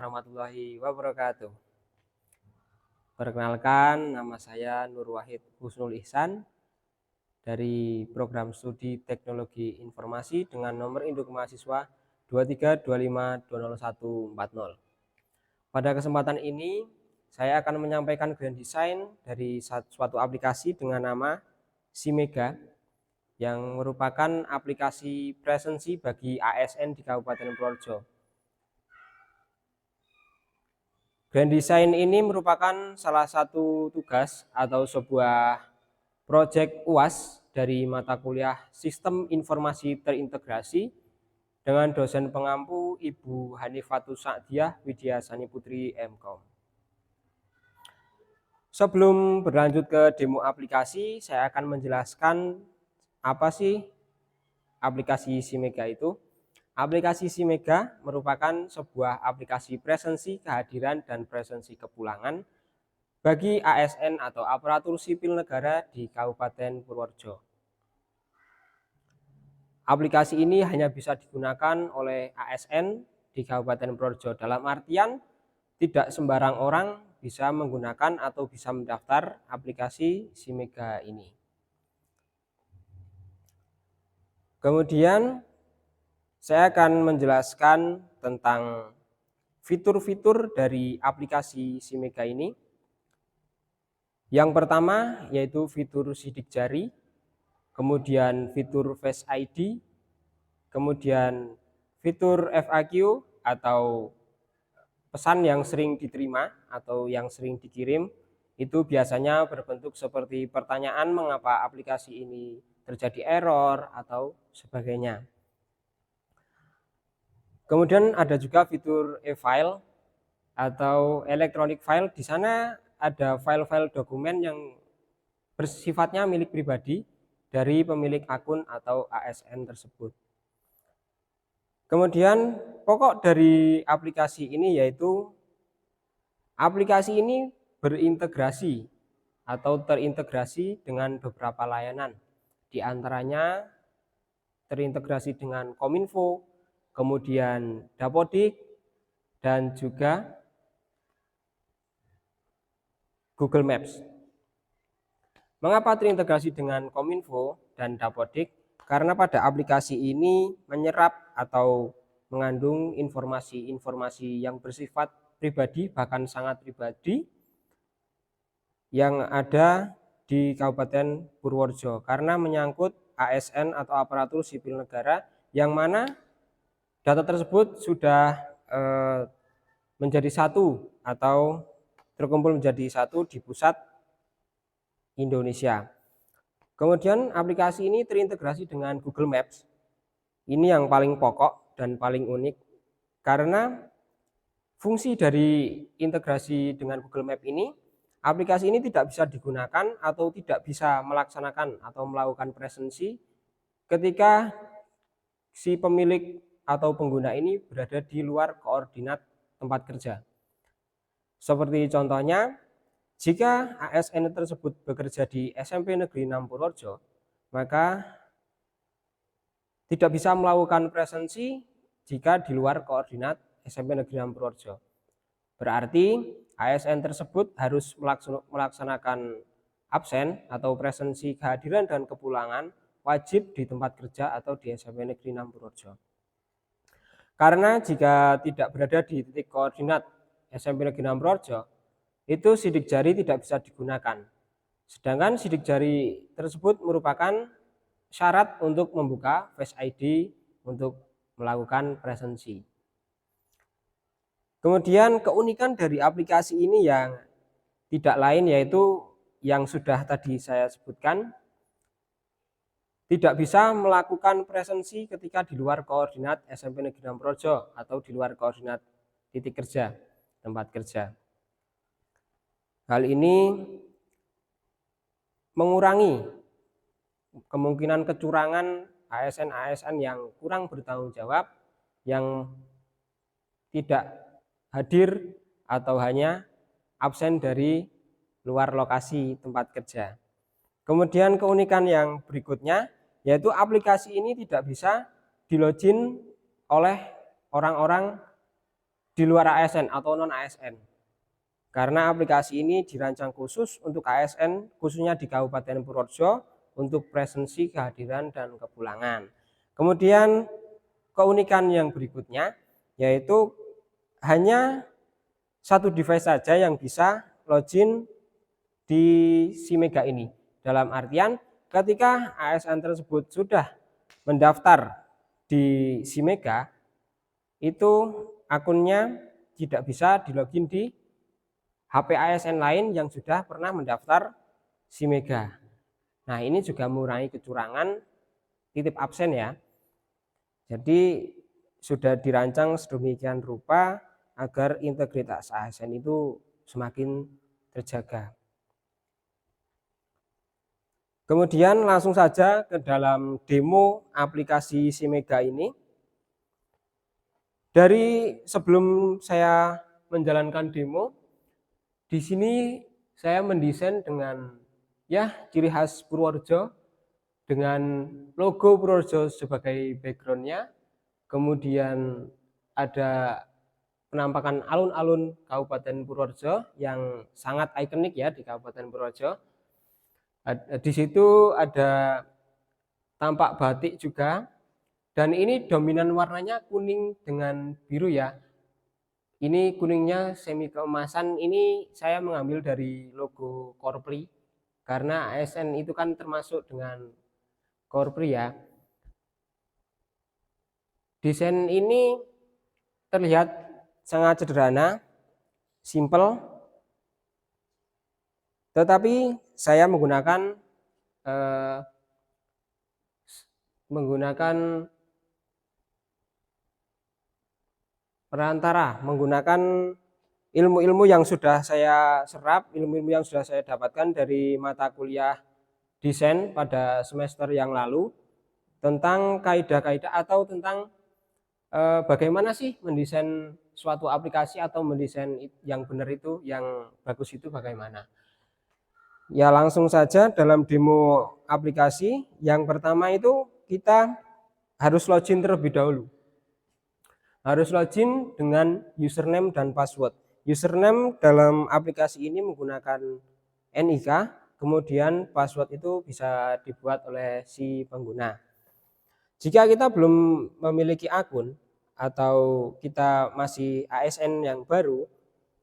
warahmatullahi wabarakatuh. Perkenalkan, nama saya Nur Wahid Husnul Ihsan dari Program Studi Teknologi Informasi dengan nomor induk mahasiswa 232520140. Pada kesempatan ini, saya akan menyampaikan grand design dari suatu aplikasi dengan nama SIMEGA yang merupakan aplikasi presensi bagi ASN di Kabupaten Purworejo. Grand design ini merupakan salah satu tugas atau sebuah proyek UAS dari mata kuliah Sistem Informasi Terintegrasi dengan dosen pengampu Ibu Hanifatus Sa'diyah Widyasani Putri MKOM. Sebelum berlanjut ke demo aplikasi, saya akan menjelaskan apa sih aplikasi SIMEGA itu. Aplikasi SIMEGA merupakan sebuah aplikasi presensi kehadiran dan presensi kepulangan bagi ASN atau aparatur sipil negara di Kabupaten Purworejo. Aplikasi ini hanya bisa digunakan oleh ASN di Kabupaten Purworejo, dalam artian tidak sembarang orang bisa menggunakan atau bisa mendaftar aplikasi SIMEGA ini. Kemudian saya akan menjelaskan tentang fitur-fitur dari aplikasi SIMEGA ini. Yang pertama yaitu fitur sidik jari, kemudian fitur Face ID, kemudian fitur FAQ atau pesan yang sering diterima atau yang sering dikirim, itu biasanya berbentuk seperti pertanyaan mengapa aplikasi ini terjadi error atau sebagainya. Kemudian ada juga fitur e-file atau electronic file. Di sana ada file-file dokumen yang bersifatnya milik pribadi dari pemilik akun atau ASN tersebut. Kemudian pokok dari aplikasi ini yaitu aplikasi ini berintegrasi atau terintegrasi dengan beberapa layanan. Di antaranya terintegrasi dengan Kominfo, kemudian Dapodik, dan juga Google Maps. Mengapa terintegrasi dengan Kominfo dan Dapodik? Karena pada aplikasi ini menyerap atau mengandung informasi-informasi yang bersifat pribadi, bahkan sangat pribadi, yang ada di Kabupaten Purworejo, karena menyangkut ASN atau aparatur sipil negara, yang mana data tersebut sudah menjadi satu atau terkumpul menjadi satu di pusat Indonesia. Kemudian aplikasi ini terintegrasi dengan Google Maps. Ini yang paling pokok dan paling unik, karena fungsi dari integrasi dengan Google Maps ini, aplikasi ini tidak bisa digunakan atau tidak bisa melaksanakan atau melakukan presensi ketika si pemilik atau pengguna ini berada di luar koordinat tempat kerja. Seperti contohnya, jika ASN tersebut bekerja di SMP Negeri 6 Purworejo, maka tidak bisa melakukan presensi jika di luar koordinat SMP Negeri 6 Purworejo. Berarti ASN tersebut harus melaksanakan absen atau presensi kehadiran dan kepulangan wajib di tempat kerja atau di SMP Negeri 6 Purworejo. Karena jika tidak berada di titik koordinat SMP Negeri 6 Purworejo, itu sidik jari tidak bisa digunakan. Sedangkan sidik jari tersebut merupakan syarat untuk membuka Face ID untuk melakukan presensi. Kemudian keunikan dari aplikasi ini yang tidak lain yaitu yang sudah tadi saya sebutkan, tidak bisa melakukan presensi ketika di luar koordinat SMP Negeri 6 Purworejo atau di luar koordinat titik kerja, tempat kerja. Hal ini mengurangi kemungkinan kecurangan ASN-ASN yang kurang bertanggung jawab, yang tidak hadir atau hanya absen dari luar lokasi tempat kerja. Kemudian keunikan yang berikutnya yaitu aplikasi ini tidak bisa di login oleh orang-orang di luar ASN atau non ASN. Karena aplikasi ini dirancang khusus untuk ASN, khususnya di Kabupaten Purworejo untuk presensi, kehadiran, dan kepulangan. Kemudian keunikan yang berikutnya yaitu hanya satu device saja yang bisa login di SIMEGA ini. Dalam artian ketika ASN tersebut sudah mendaftar di SIMEGA, itu akunnya tidak bisa dilogin di HP ASN lain yang sudah pernah mendaftar SIMEGA. Nah, ini juga mengurangi kecurangan titip absen ya. Jadi sudah dirancang sedemikian rupa agar integritas ASN itu semakin terjaga. Kemudian langsung saja ke dalam demo aplikasi SIMEGA ini. Dari sebelum saya menjalankan demo, di sini saya mendesain dengan ya ciri khas Purworejo dengan logo Purworejo sebagai backgroundnya, kemudian ada penampakan alun-alun Kabupaten Purworejo yang sangat ikonik ya di Kabupaten Purworejo. Di situ ada tampak batik juga, dan ini dominan warnanya kuning dengan biru ya. Ini kuningnya semi keemasan, ini saya mengambil dari logo Korpri karena ASN itu kan termasuk dengan Korpri ya. Desain ini terlihat sangat sederhana, simple, tetapi saya menggunakan perantara, menggunakan ilmu-ilmu yang sudah saya serap, ilmu-ilmu yang sudah saya dapatkan dari mata kuliah desain pada semester yang lalu tentang kaidah-kaidah atau tentang bagaimana sih mendesain suatu aplikasi atau mendesain yang benar itu, yang bagus itu bagaimana. Ya langsung saja dalam demo aplikasi, yang pertama itu kita harus login terlebih dahulu. Harus login dengan username dan password. Username dalam aplikasi ini menggunakan NIK, kemudian password itu bisa dibuat oleh si pengguna. Jika kita belum memiliki akun atau kita masih ASN yang baru,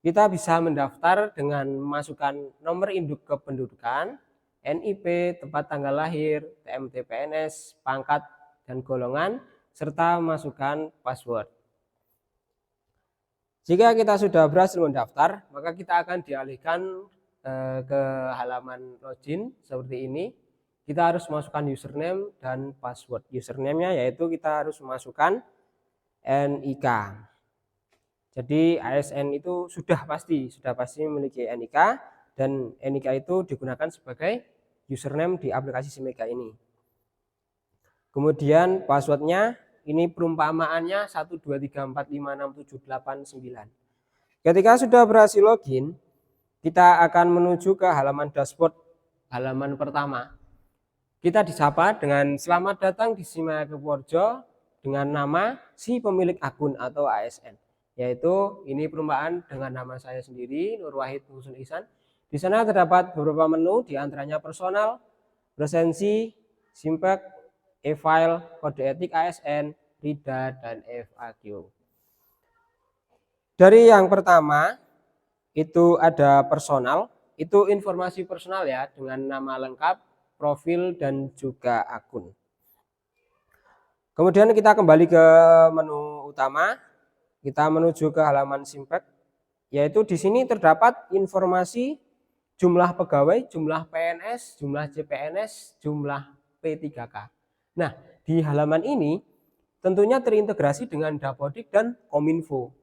kita bisa mendaftar dengan memasukkan nomor induk kependudukan, NIP, tempat tanggal lahir, TMT PNS, pangkat dan golongan, serta masukkan password. Jika kita sudah berhasil mendaftar, maka kita akan dialihkan ke halaman login seperti ini. Kita harus masukkan username dan password. Username-nya yaitu kita harus memasukkan NIK. Jadi ASN itu sudah pasti memiliki NIK, dan NIK itu digunakan sebagai username di aplikasi SIMEGA ini. Kemudian passwordnya ini perumpamaannya 123456789. Ketika sudah berhasil login, kita akan menuju ke halaman dashboard, halaman pertama. Kita disapa dengan selamat datang di SIMEGA Purworejo dengan nama si pemilik akun atau ASN. Yaitu ini perumpamaan dengan nama saya sendiri, Nur Wahid Husul Ihsan. Di sana terdapat beberapa menu, diantaranya personal, presensi, simpek, e-file, kode etik ASN, RIDA, dan FAQ. Dari yang pertama itu ada personal, itu informasi personal ya, dengan nama lengkap, profil, dan juga akun. Kemudian kita kembali ke menu utama, kita menuju ke halaman simpek, yaitu di sini terdapat informasi jumlah pegawai, jumlah PNS, jumlah CPNS, jumlah P3K. Nah, di halaman ini tentunya terintegrasi dengan Dapodik dan Kominfo.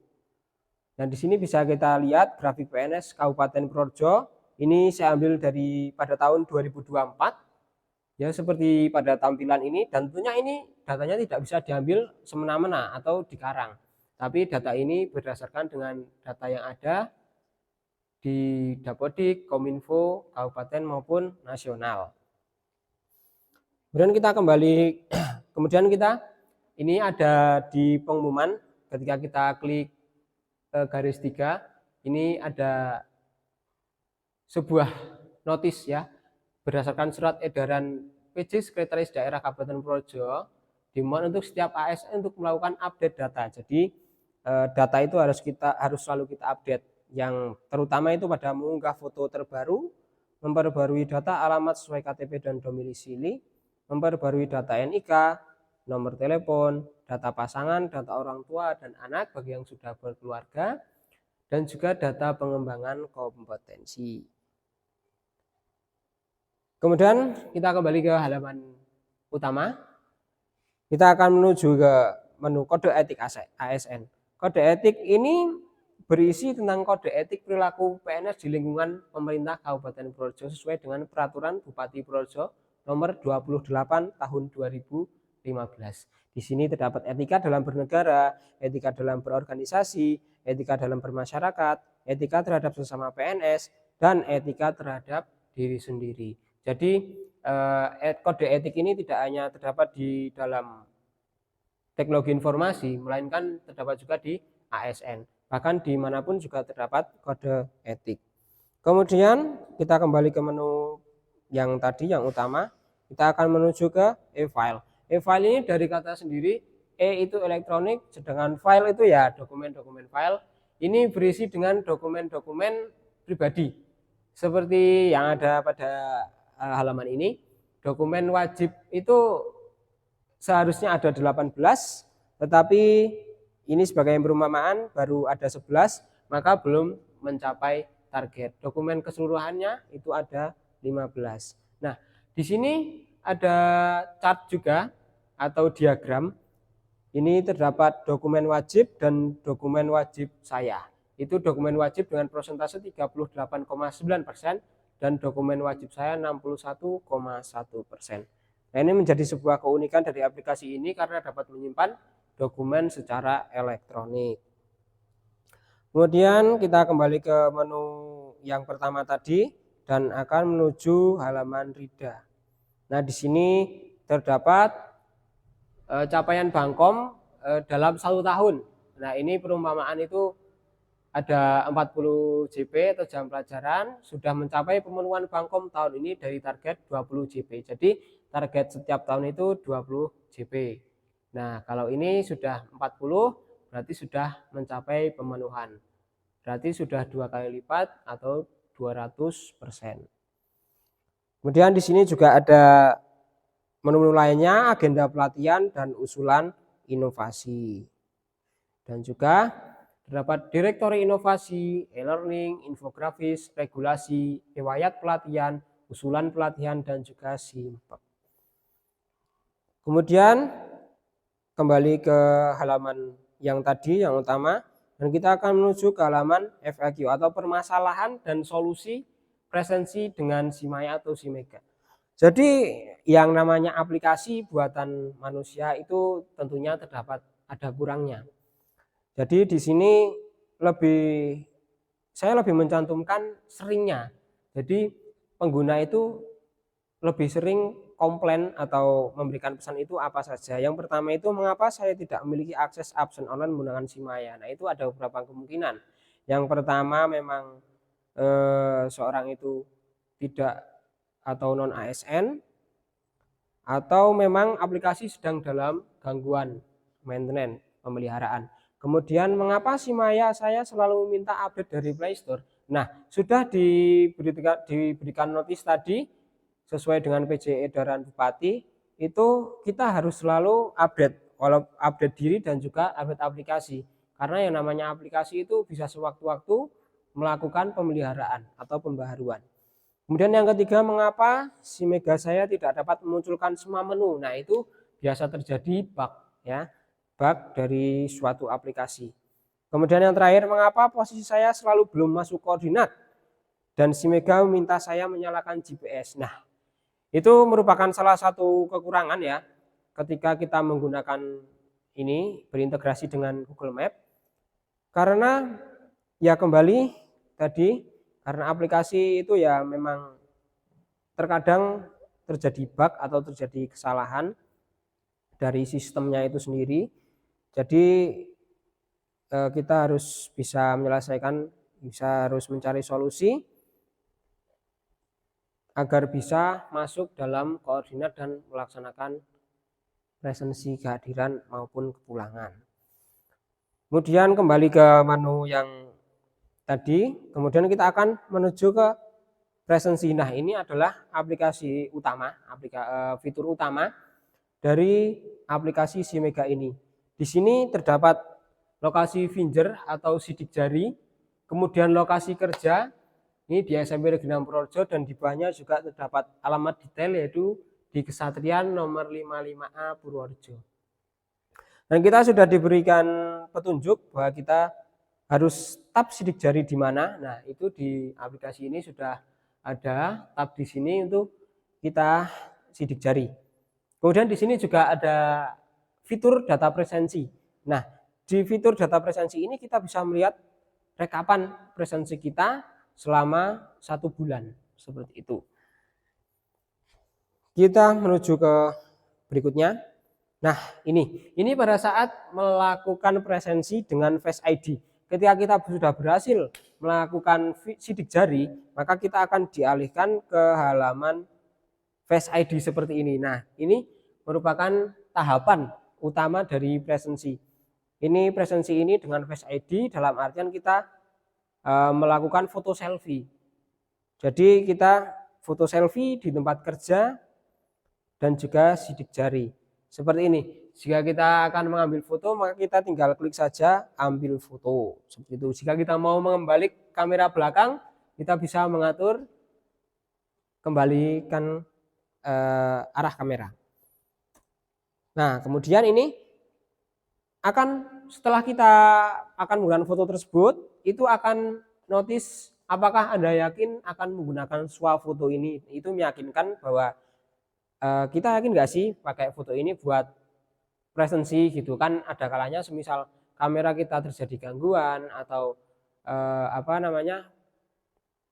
Dan di sini bisa kita lihat grafik PNS Kabupaten Purworejo. Ini saya ambil dari pada tahun 2024. Ya seperti pada tampilan ini, dan tentunya ini datanya tidak bisa diambil semena-mena atau dikarang. Tapi data ini berdasarkan dengan data yang ada di Dapodik, Kominfo, Kabupaten maupun nasional. Kemudian kita kembali, kemudian kita ini ada di pengumuman, ketika kita klik garis 3 ini ada sebuah notis ya, berdasarkan surat edaran PJ Sekretaris Daerah Kabupaten Purworejo, dimohon untuk setiap ASN untuk melakukan update data. Jadi data itu harus selalu kita update, yang terutama itu pada mengunggah foto terbaru, memperbarui data alamat sesuai KTP dan domisili, memperbarui data NIK, nomor telepon, data pasangan, data orang tua dan anak bagi yang sudah berkeluarga, dan juga data pengembangan kompetensi. Kemudian kita kembali ke halaman utama. Kita akan menuju ke menu kode etik ASN. Kode etik ini berisi tentang kode etik perilaku PNS di lingkungan pemerintah Kabupaten Purworejo sesuai dengan Peraturan Bupati Purworejo nomor 28 tahun 2015. Di sini terdapat etika dalam bernegara, etika dalam berorganisasi, etika dalam bermasyarakat, etika terhadap sesama PNS, dan etika terhadap diri sendiri. Jadi kode etik ini tidak hanya terdapat di dalam teknologi informasi, melainkan terdapat juga di ASN. Bahkan dimanapun juga terdapat kode etik. Kemudian kita kembali ke menu yang tadi, yang utama. Kita akan menuju ke e-file. E-file ini dari kata sendiri, E itu elektronik, sedangkan file itu ya dokumen-dokumen file. Ini berisi dengan dokumen-dokumen pribadi. Seperti yang ada pada halaman ini, dokumen wajib itu seharusnya ada 18, tetapi ini sebagai perumpamaan baru ada 11, maka belum mencapai target. Dokumen keseluruhannya itu ada 15. Nah, di sini ada chart juga atau diagram. Ini terdapat dokumen wajib dan dokumen wajib saya. Itu dokumen wajib dengan persentase 38,9%. Dan dokumen wajib saya 61,1%. Nah, ini menjadi sebuah keunikan dari aplikasi ini karena dapat menyimpan dokumen secara elektronik. Kemudian kita kembali ke menu yang pertama tadi dan akan menuju halaman Rida. Nah, di sini terdapat capaian Bangkom dalam 1 tahun. Nah, ini perumpamaan itu ada 40 JP atau jam pelajaran, sudah mencapai pemenuhan Bangkom tahun ini dari target 20 JP. Jadi target setiap tahun itu 20 JP. Nah, kalau ini sudah 40, berarti sudah mencapai pemenuhan. Berarti sudah 2 kali lipat atau 200%. Kemudian di sini juga ada menu-menu lainnya, agenda pelatihan dan usulan inovasi. Dan juga terdapat direktori inovasi, e-learning, infografis, regulasi, riwayat pelatihan, usulan pelatihan, dan juga SIMPEK. Kemudian kembali ke halaman yang tadi, yang utama, dan kita akan menuju ke halaman FAQ atau permasalahan dan solusi presensi dengan SIMAYA atau SIMEGA. Jadi yang namanya aplikasi buatan manusia itu tentunya terdapat ada kurangnya. Jadi di sini saya lebih mencantumkan seringnya. Jadi pengguna itu lebih sering komplain atau memberikan pesan itu apa saja. Yang pertama itu, mengapa saya tidak memiliki akses absen online menggunakan SIMAYA. Nah, itu ada beberapa kemungkinan. Yang pertama memang seorang itu tidak atau non ASN, atau memang aplikasi sedang dalam gangguan maintenance pemeliharaan. Kemudian mengapa SIMAYA saya selalu meminta update dari Play Store. Nah, sudah diberikan notis tadi sesuai dengan PJ edaran Bupati, itu kita harus selalu update diri dan juga update aplikasi. Karena yang namanya aplikasi itu bisa sewaktu-waktu melakukan pemeliharaan atau pembaharuan. Kemudian yang ketiga, mengapa SIMEGA saya tidak dapat memunculkan semua menu. Nah, itu biasa terjadi bug ya. Bug dari suatu aplikasi. Kemudian yang terakhir, mengapa posisi saya selalu belum masuk koordinat dan SIMEGA meminta saya menyalakan GPS. Nah, itu merupakan salah satu kekurangan ya ketika kita menggunakan ini berintegrasi dengan Google Map. Karena ya kembali tadi, karena aplikasi itu ya memang terkadang terjadi bug atau terjadi kesalahan dari sistemnya itu sendiri. Jadi kita harus bisa menyelesaikan, harus mencari solusi agar bisa masuk dalam koordinat dan melaksanakan presensi kehadiran maupun kepulangan. Kemudian kembali ke menu yang tadi, kemudian kita akan menuju ke presensi. Nah, ini adalah aplikasi utama, fitur utama dari aplikasi SIMEGA ini. Di sini terdapat lokasi finger atau sidik jari, kemudian lokasi kerja, ini di SMP Negeri 6 Purworejo, dan di bawahnya juga terdapat alamat detail yaitu di Kesatrian nomor 55A Purworejo. Dan kita sudah diberikan petunjuk bahwa kita harus tab sidik jari di mana. Nah, itu di aplikasi ini sudah ada tab di sini untuk kita sidik jari. Kemudian di sini juga ada fitur data presensi. Nah, di fitur data presensi ini kita bisa melihat rekapan presensi kita selama 1 bulan, seperti itu. Kita menuju ke berikutnya. Nah, ini pada saat melakukan presensi dengan Face ID. Ketika kita sudah berhasil melakukan sidik jari, maka kita akan dialihkan ke halaman Face ID seperti ini. Nah, ini merupakan tahapan utama dari presensi. Ini presensi ini dengan Face ID dalam artian kita melakukan foto selfie. Jadi kita foto selfie di tempat kerja dan juga sidik jari. Seperti ini. Jika kita akan mengambil foto, maka kita tinggal klik saja ambil foto. Seperti itu. Jika kita mau mengembalik kamera belakang, kita bisa mengatur kembalikan arah kamera. Nah, kemudian ini setelah kita akan menggunakan foto tersebut, itu akan notice apakah Anda yakin akan menggunakan swafoto ini. Itu meyakinkan bahwa kita yakin nggak sih pakai foto ini buat presensi gitu kan. Ada kalanya semisal kamera kita terjadi gangguan atau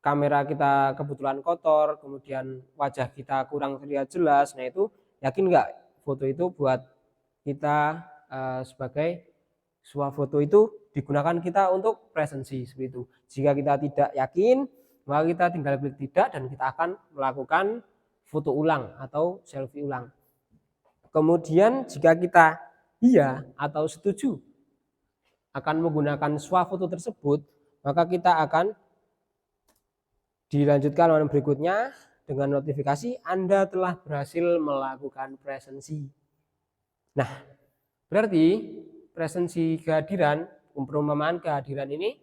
kamera kita kebetulan kotor, kemudian wajah kita kurang terlihat jelas. Nah, itu yakin nggak foto itu buat kita sebagai swafoto itu digunakan kita untuk presensi, seperti itu. Jika kita tidak yakin, maka kita tinggal klik tidak dan kita akan melakukan foto ulang atau selfie ulang. Kemudian jika kita iya atau setuju akan menggunakan swafoto tersebut, maka kita akan dilanjutkan oleh berikutnya dengan notifikasi Anda telah berhasil melakukan presensi. Nah, berarti presensi kehadiran, perumpamaan kehadiran ini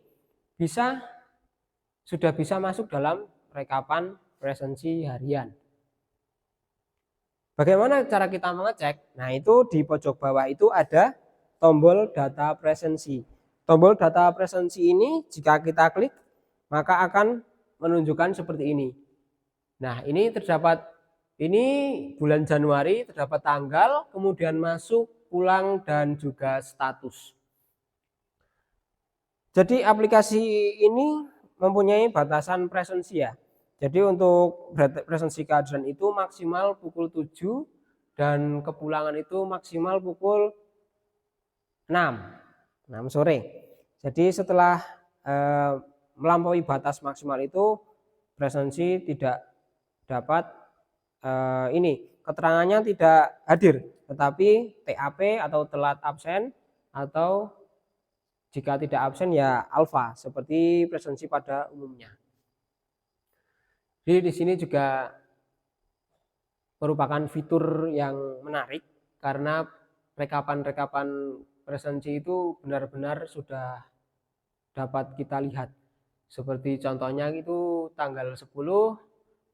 sudah bisa masuk dalam rekapan presensi harian. Bagaimana cara kita mengecek? Nah, itu di pojok bawah itu ada tombol data presensi. Tombol data presensi ini jika kita klik, maka akan menunjukkan seperti ini. Nah, ini terdapat, ini bulan Januari, terdapat tanggal, kemudian masuk, pulang, dan juga status. Jadi aplikasi ini mempunyai batasan presensi ya. Jadi untuk presensi kehadiran itu maksimal pukul 7 dan kepulangan itu maksimal pukul 6 sore. Jadi setelah melampaui batas maksimal itu presensi tidak dapat keterangannya tidak hadir, tetapi TAP atau telat absen, atau jika tidak absen ya alfa seperti presensi pada umumnya. Jadi di sini juga merupakan fitur yang menarik karena rekapan-rekapan presensi itu benar-benar sudah dapat kita lihat. Seperti contohnya itu tanggal 10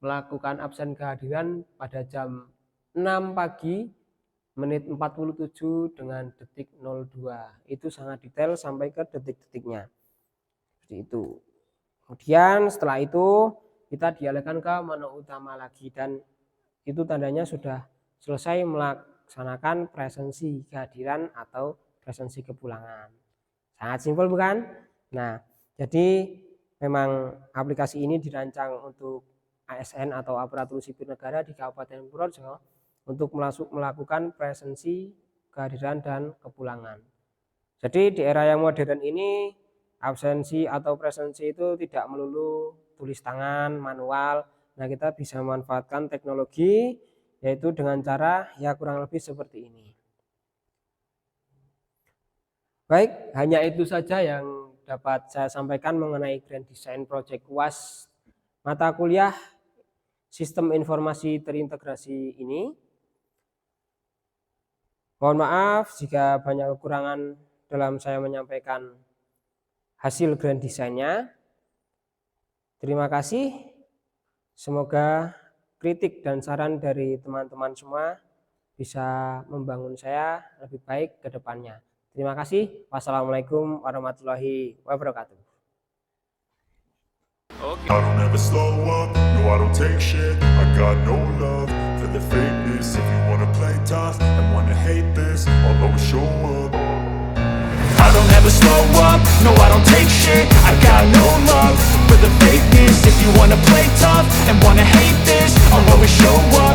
melakukan absen kehadiran pada jam 6 pagi menit 47 dengan detik 02. Itu sangat detail sampai ke detik-detiknya. Seperti itu. Kemudian setelah itu kita dialihkan ke menu utama lagi dan itu tandanya sudah selesai melaksanakan presensi kehadiran atau presensi kepulangan. Sangat simpel bukan? Nah, jadi memang aplikasi ini dirancang untuk ASN atau aparatur sipil negara di Kabupaten Purworejo untuk melakukan presensi kehadiran dan kepulangan. Jadi di era yang modern ini absensi atau presensi itu tidak melulu tulis tangan, manual. Nah, kita bisa memanfaatkan teknologi yaitu dengan cara ya kurang lebih seperti ini. Baik, hanya itu saja yang dapat saya sampaikan mengenai Grand Design Project UAS mata kuliah Sistem Informasi Terintegrasi ini. Mohon maaf jika banyak kekurangan dalam saya menyampaikan hasil grand desainnya. Terima kasih. Semoga kritik dan saran dari teman-teman semua bisa membangun saya lebih baik ke depannya. Terima kasih. Wassalamualaikum warahmatullahi wabarakatuh. I don't ever slow up, no I don't take shit. I got no love for the fakeness. If you wanna play tough and wanna hate this, I'll always show up. I don't ever slow up, no I don't take shit. I got no love for the fakeness. If you wanna play tough and wanna hate this, I'll always show up.